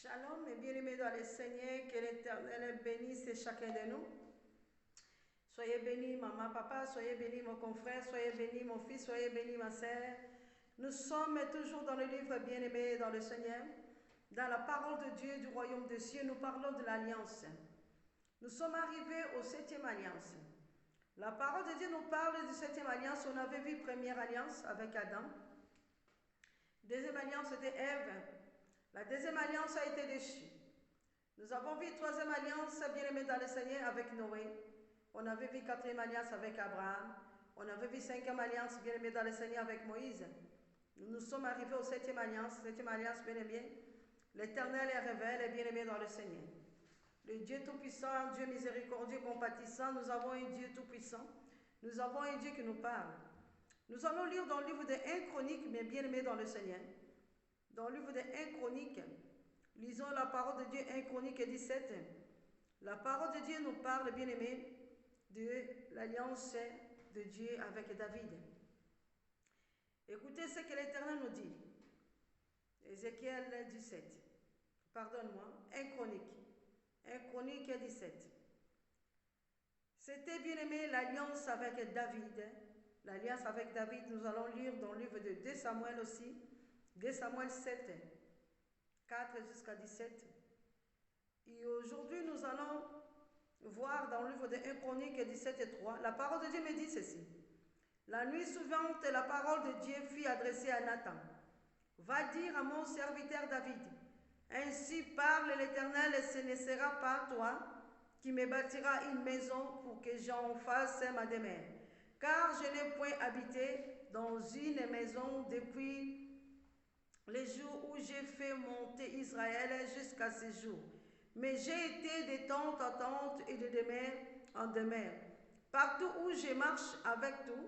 Shalom et bien-aimés dans le Seigneur, que l'Éternel bénisse chacun de nous. Soyez bénis, maman, papa, soyez bénis, mon confrère, soyez bénis, mon fils, soyez bénis, ma sœur. Nous sommes toujours dans le livre bien-aimé dans le Seigneur. Dans la parole de Dieu du royaume des cieux, nous parlons de l'alliance. Nous sommes arrivés au 7e alliance. La parole de Dieu nous parle du 7e alliance. On avait vu première alliance avec Adam. Deuxième alliance, c'était Ève. La deuxième alliance a été déchue. Nous avons vu troisième alliance, bien-aimée dans le Seigneur, avec Noé. On avait vu quatrième alliance avec Abraham. On avait vu cinquième alliance, bien-aimée dans le Seigneur, avec Moïse. Nous sommes arrivés au septième alliance, bien-aimé. L'Éternel est révélé, bien-aimé dans le Seigneur. Le Dieu Tout-Puissant, Dieu miséricordieux, compatissant, nous avons un Dieu Tout-Puissant. Nous avons un Dieu qui nous parle. Nous allons lire dans le livre de 1 Chroniques, mais bien-aimé dans le Seigneur. Dans le livre de 1 Chroniques, lisons la parole de Dieu, 1 Chroniques 17. La parole de Dieu nous parle, bien-aimé, de l'alliance de Dieu avec David. Écoutez ce que l'Éternel nous dit. Ézéchiel 17. Pardonne-moi, 1 Chronique. 1 Chronique 17. C'était, bien-aimé, l'alliance avec David. L'alliance avec David, nous allons lire dans le livre de 2 Samuel aussi. 2 Samuel 7, 4 jusqu'à 17. Et aujourd'hui, nous allons voir dans le livre de 1 Chronique 17 et 3, la parole de Dieu me dit ceci. La nuit suivante, la parole de Dieu fut adressée à Nathan. Va dire à mon serviteur David, ainsi parle l'Éternel, et ce ne sera pas toi qui me bâtira une maison pour que j'en fasse ma demeure. Car je n'ai point habité dans une maison depuis les jours où j'ai fait monter Israël jusqu'à ce jour. Mais j'ai été de tente en tente et de demeure en demeure. Partout où je marche avec tout,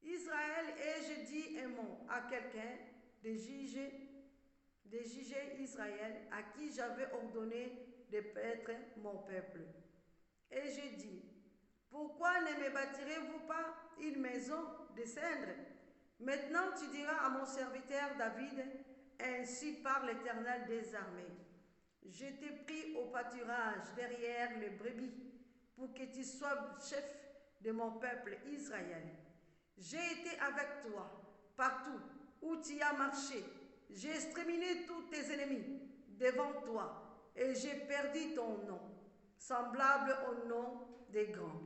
Israël, et je dis un mot à quelqu'un de juger Israël, à qui j'avais ordonné de paître mon peuple. Et je dis, pourquoi ne me bâtirez-vous pas une maison de cendres? Maintenant tu diras à mon serviteur David, ainsi parle l'Éternel des armées. Je t'ai pris au pâturage derrière les brebis pour que tu sois chef de mon peuple Israël. J'ai été avec toi partout où tu as marché. J'ai exterminé tous tes ennemis devant toi et j'ai perdu ton nom, semblable au nom des grands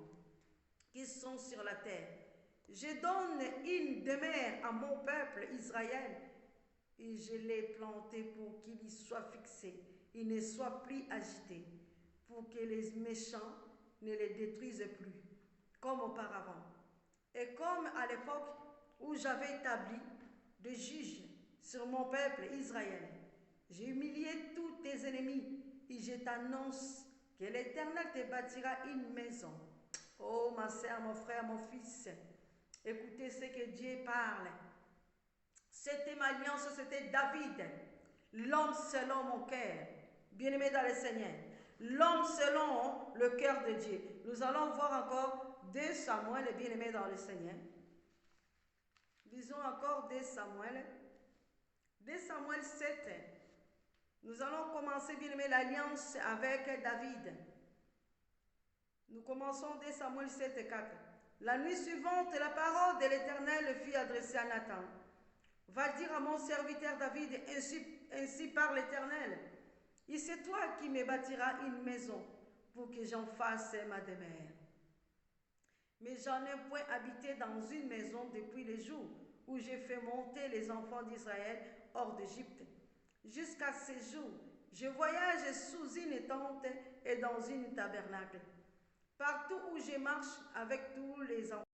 qui sont sur la terre. Je donne une demeure à mon peuple Israël et je l'ai planté pour qu'il y soit fixé, il ne soit plus agité, pour que les méchants ne les détruisent plus, comme auparavant. Et comme à l'époque où j'avais établi des juges sur mon peuple Israël, j'ai humilié tous tes ennemis et je t'annonce que l'Éternel te bâtira une maison. Oh ma sœur, mon frère, mon fils, écoutez ce que Dieu parle. C'était ma alliance, c'était David, l'homme selon mon cœur, bien-aimé dans le Seigneur, l'homme selon le cœur de Dieu. Nous allons voir encore 2 Samuel, bien-aimé dans le Seigneur. Lisons encore 2 Samuel. 2 Samuel 7. Nous allons commencer, bien-aimé, l'alliance avec David. Nous commençons 2 Samuel 7, 4. La nuit suivante, la parole de l'Éternel fut adressée à Nathan. Va dire à mon serviteur David, ainsi parle l'Éternel. Et c'est toi qui me bâtiras une maison pour que j'en fasse ma demeure. Mais j'en ai point habité dans une maison depuis les jours où j'ai fait monter les enfants d'Israël hors d'Égypte. Jusqu'à ce jour, je voyage sous une tente et dans une tabernacle. Partout où je marche avec tous les enfants